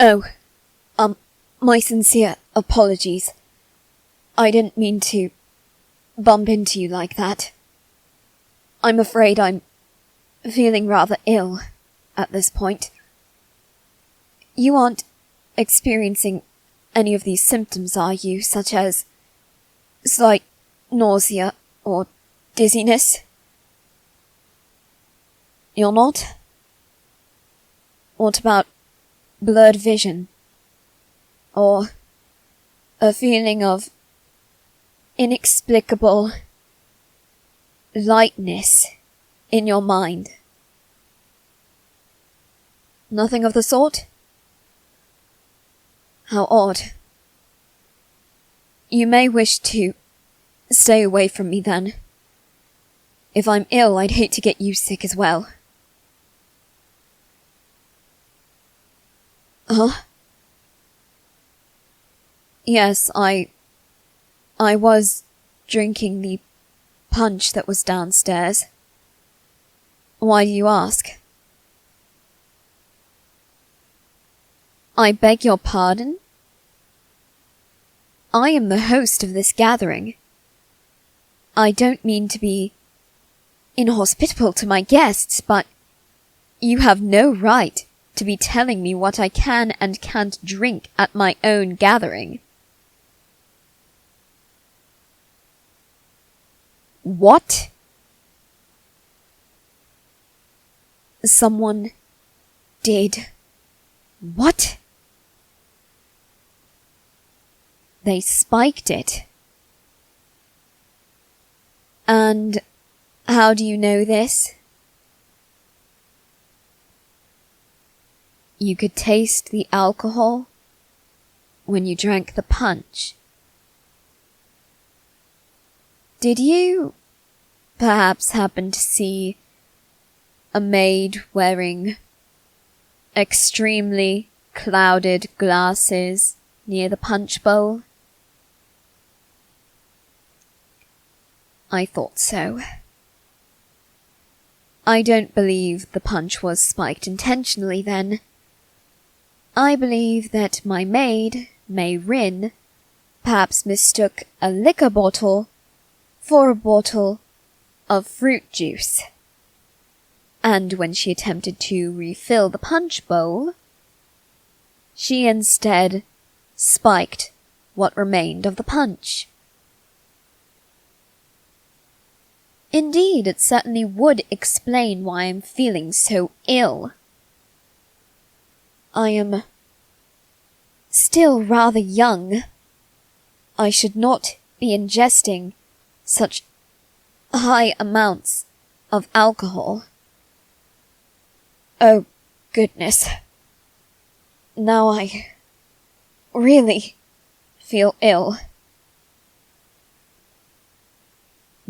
Oh, my sincere apologies. I didn't mean to bump into you like that. I'm afraid I'm feeling rather ill at this point. You aren't experiencing any of these symptoms, are you, such as slight nausea or dizziness? You're not? What about blurred vision? Or a feeling of inexplicable lightness in your mind? Nothing of the sort? How odd. You may wish to stay away from me then. If I'm ill, I'd hate to get you sick as well. Huh? Yes, I was drinking the punch that was downstairs. Why do you ask? I beg your pardon? I am the host of this gathering. I don't mean to be inhospitable to my guests, but you have no right to be telling me what I can and can't drink at my own gathering. What? Someone did what? They spiked it. And how do you know this? You could taste the alcohol when you drank the punch. Did you perhaps happen to see a maid wearing extremely clouded glasses near the punch bowl? I thought so. I don't believe the punch was spiked intentionally then. I believe that my maid, Mey-Rin, perhaps mistook a liquor bottle for a bottle of fruit juice. And when she attempted to refill the punch bowl, she instead spiked what remained of the punch. Indeed, it certainly would explain why I'm feeling so ill. I am still rather young. I should not be ingesting such high amounts of alcohol. Oh, goodness. Now I really feel ill.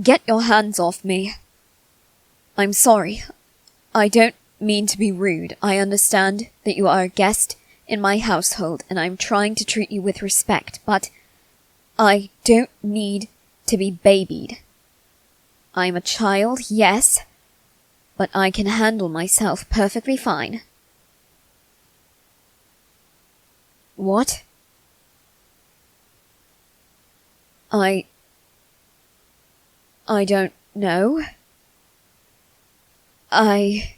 Get your hands off me. I'm sorry. I don't mean to be rude. I understand that you are a guest in my household and I'm trying to treat you with respect, but I don't need to be babied. I'm a child, yes, but I can handle myself perfectly fine. What? I don't know. I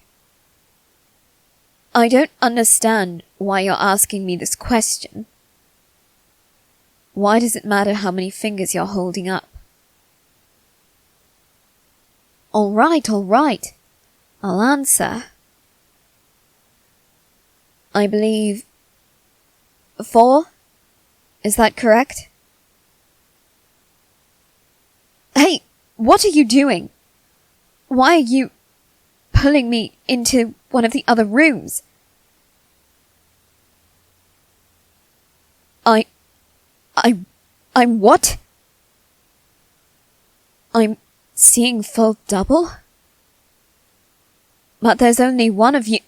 don't understand why you're asking me this question. Why does it matter how many fingers you're holding up? All right. I'll answer. I believe 4? Is that correct? Hey, what are you doing? Why are you pulling me into one of the other rooms? I'm what? I'm seeing full double? But there's only one of you.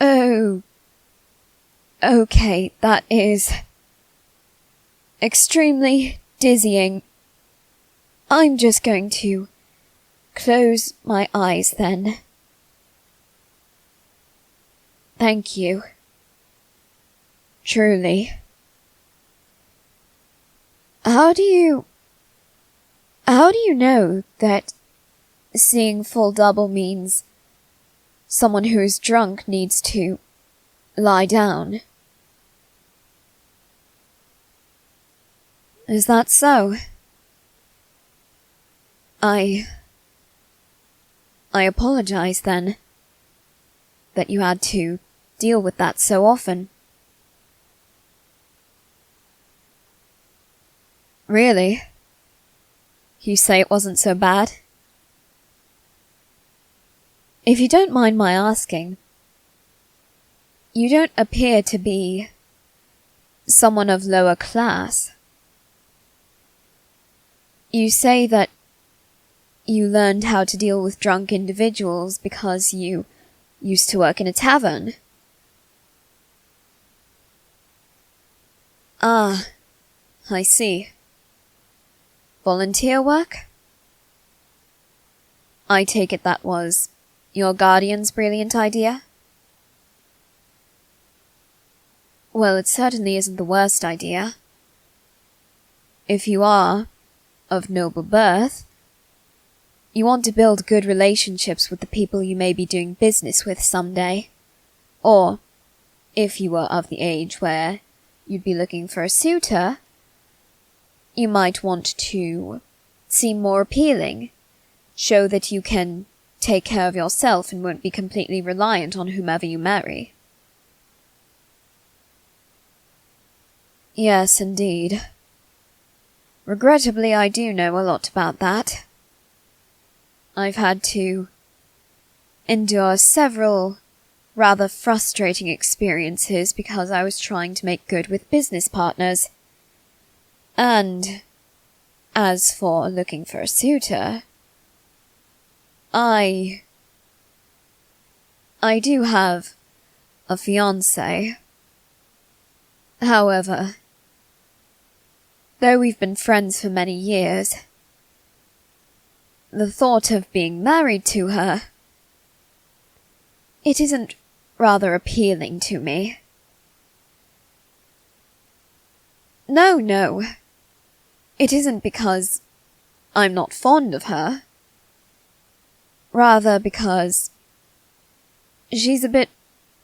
Oh. Okay, that is extremely dizzying. I'm just going to close my eyes then. Thank you. Truly. How do you know that seeing full double means someone who is drunk needs to lie down? Is that so? I apologize then, that you had to deal with that so often. Really? You say it wasn't so bad? If you don't mind my asking, you don't appear to be someone of lower class. You say that you learned how to deal with drunk individuals because you used to work in a tavern. Ah, I see. Volunteer work? I take it that was your guardian's brilliant idea? Well, it certainly isn't the worst idea. If you are of noble birth, you want to build good relationships with the people you may be doing business with someday. Or, if you were of the age where you'd be looking for a suitor, you might want to seem more appealing, show that you can take care of yourself and won't be completely reliant on whomever you marry. Yes, indeed. Regrettably, I do know a lot about that. I've had to endure several rather frustrating experiences because I was trying to make good with business partners. And as for looking for a suitor, I do have a fiancé. However, though we've been friends for many years, the thought of being married to her, it isn't rather appealing to me. No. It isn't because I'm not fond of her. Rather because she's a bit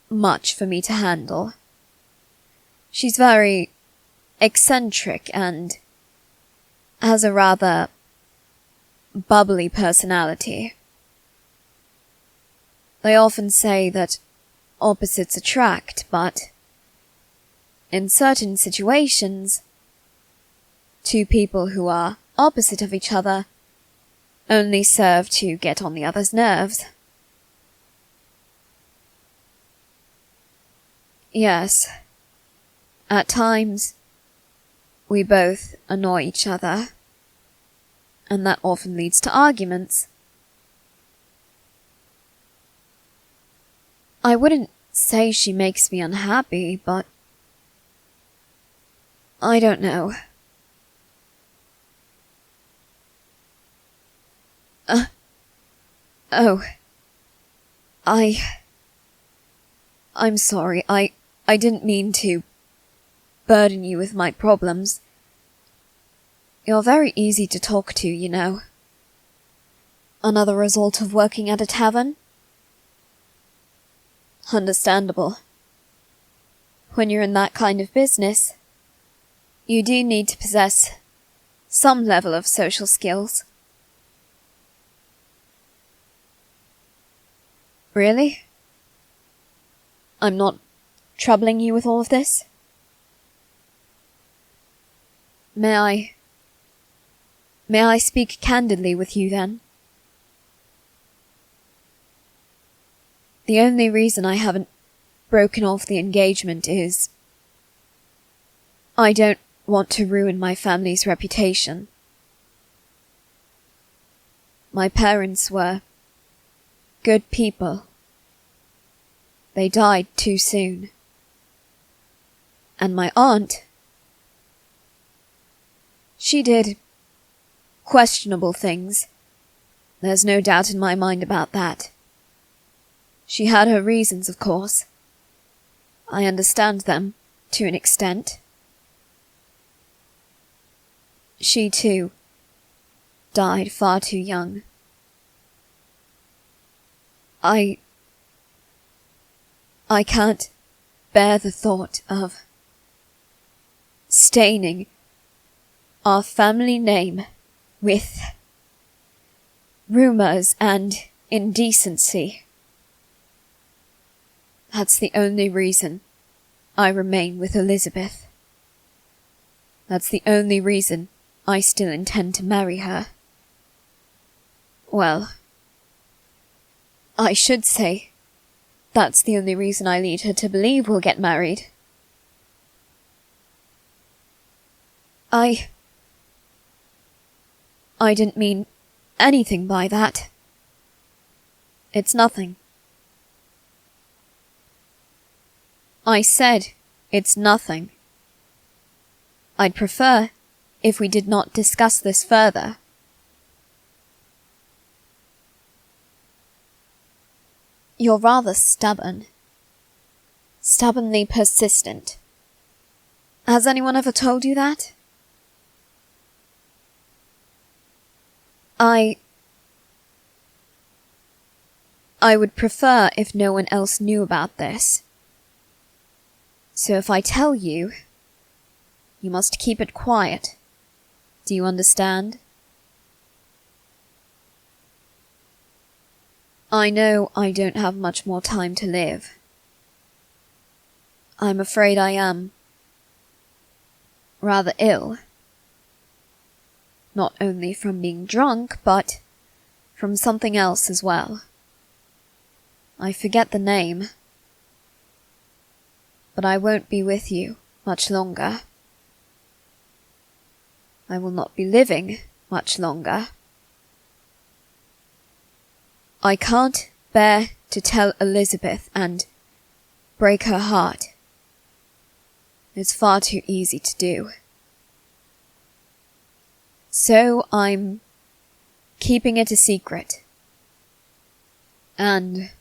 much for me to handle. She's very eccentric and has a rather bubbly personality. They often say that opposites attract, but in certain situations, two people who are opposite of each other only serve to get on the other's nerves. Yes, at times we both annoy each other, and that often leads to arguments. I wouldn't say she makes me unhappy, but I don't know. I'm sorry, I didn't mean to burden you with my problems. You're very easy to talk to, you know. Another result of working at a tavern? Understandable. When you're in that kind of business, you do need to possess some level of social skills. Really? I'm not troubling you with all of this? May I speak candidly with you then? The only reason I haven't broken off the engagement is I don't want to ruin my family's reputation. My parents were good people. They died too soon. And my aunt, she did questionable things. There's no doubt in my mind about that. She had her reasons, of course. I understand them to an extent. She too died far too young. I can't bear the thought of staining our family name with rumors and indecency. That's the only reason I remain with Elizabeth. That's the only reason I still intend to marry her. Well, I should say that's the only reason I lead her to believe we'll get married. I didn't mean anything by that. It's nothing. I said it's nothing. I'd prefer if we did not discuss this further. You're rather stubborn. Stubbornly persistent. Has anyone ever told you that? I would prefer if no one else knew about this. So if I tell you, you must keep it quiet. Do you understand? I know I don't have much more time to live. I'm afraid I am rather ill. Not only from being drunk, but from something else as well. I forget the name. But I won't be with you much longer. I will not be living much longer. I can't bear to tell Elizabeth and break her heart. It's far too easy to do. So I'm keeping it a secret. And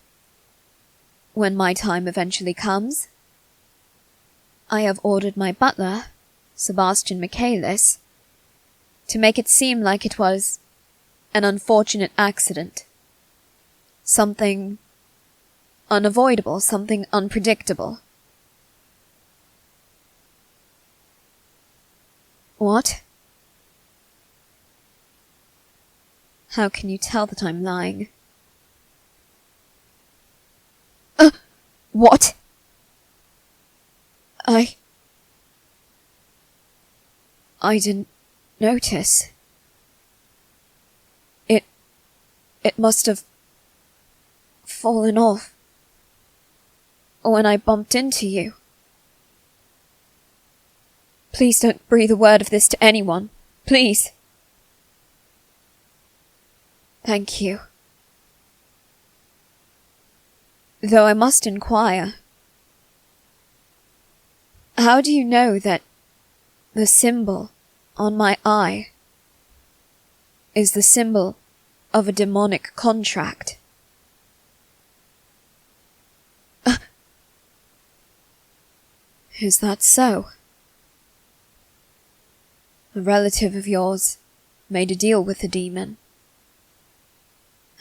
when my time eventually comes, I have ordered my butler, Sebastian Michaelis, to make it seem like it was an unfortunate accident. Something unavoidable, something unpredictable. What? How can you tell that I'm lying? What? I didn't notice. It must have fallen off when I bumped into you. Please don't breathe a word of this to anyone. Please. Thank you. Though I must inquire, how do you know that the symbol on my eye is the symbol of a demonic contract? Is that so? A relative of yours made a deal with the demon,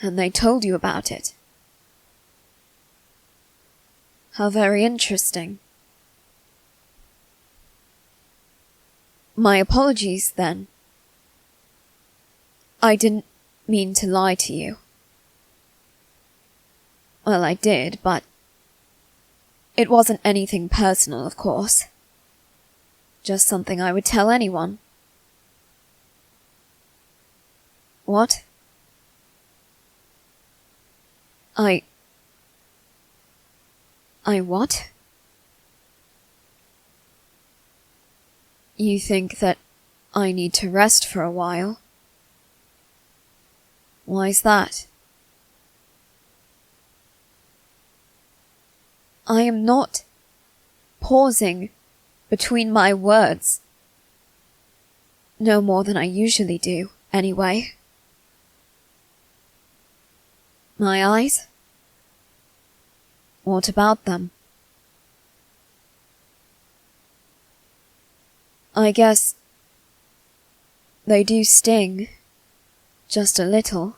and they told you about it. How very interesting. My apologies, then. I didn't mean to lie to you. Well, I did, but it wasn't anything personal, of course. Just something I would tell anyone. What? I what? You think that I need to rest for a while? Why's that? I am not pausing between my words. No more than I usually do, anyway. My eyes? What about them? I guess they do sting. Just a little.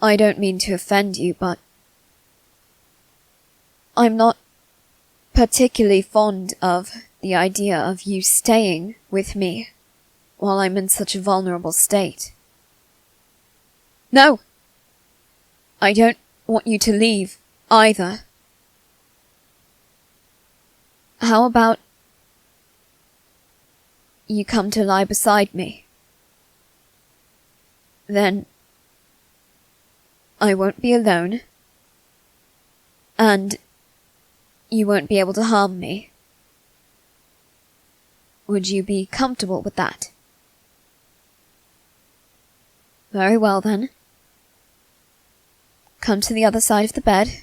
I don't mean to offend you, but I'm not particularly fond of the idea of you staying with me while I'm in such a vulnerable state. No! I don't want you to leave, either. How about you come to lie beside me? Then I won't be alone, and you won't be able to harm me. Would you be comfortable with that? Very well, then. Come to the other side of the bed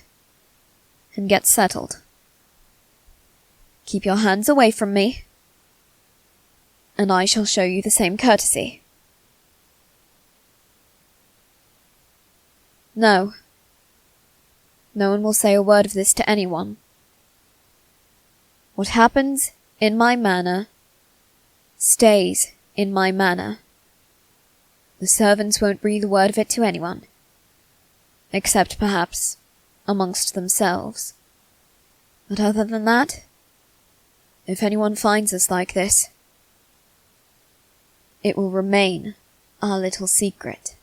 and get settled. Keep your hands away from me, and I shall show you the same courtesy. No. No one will say a word of this to anyone. What happens in my manor stays in my manor. The servants won't breathe a word of it to anyone, except perhaps amongst themselves. But other than that, if anyone finds us like this, it will remain our little secret.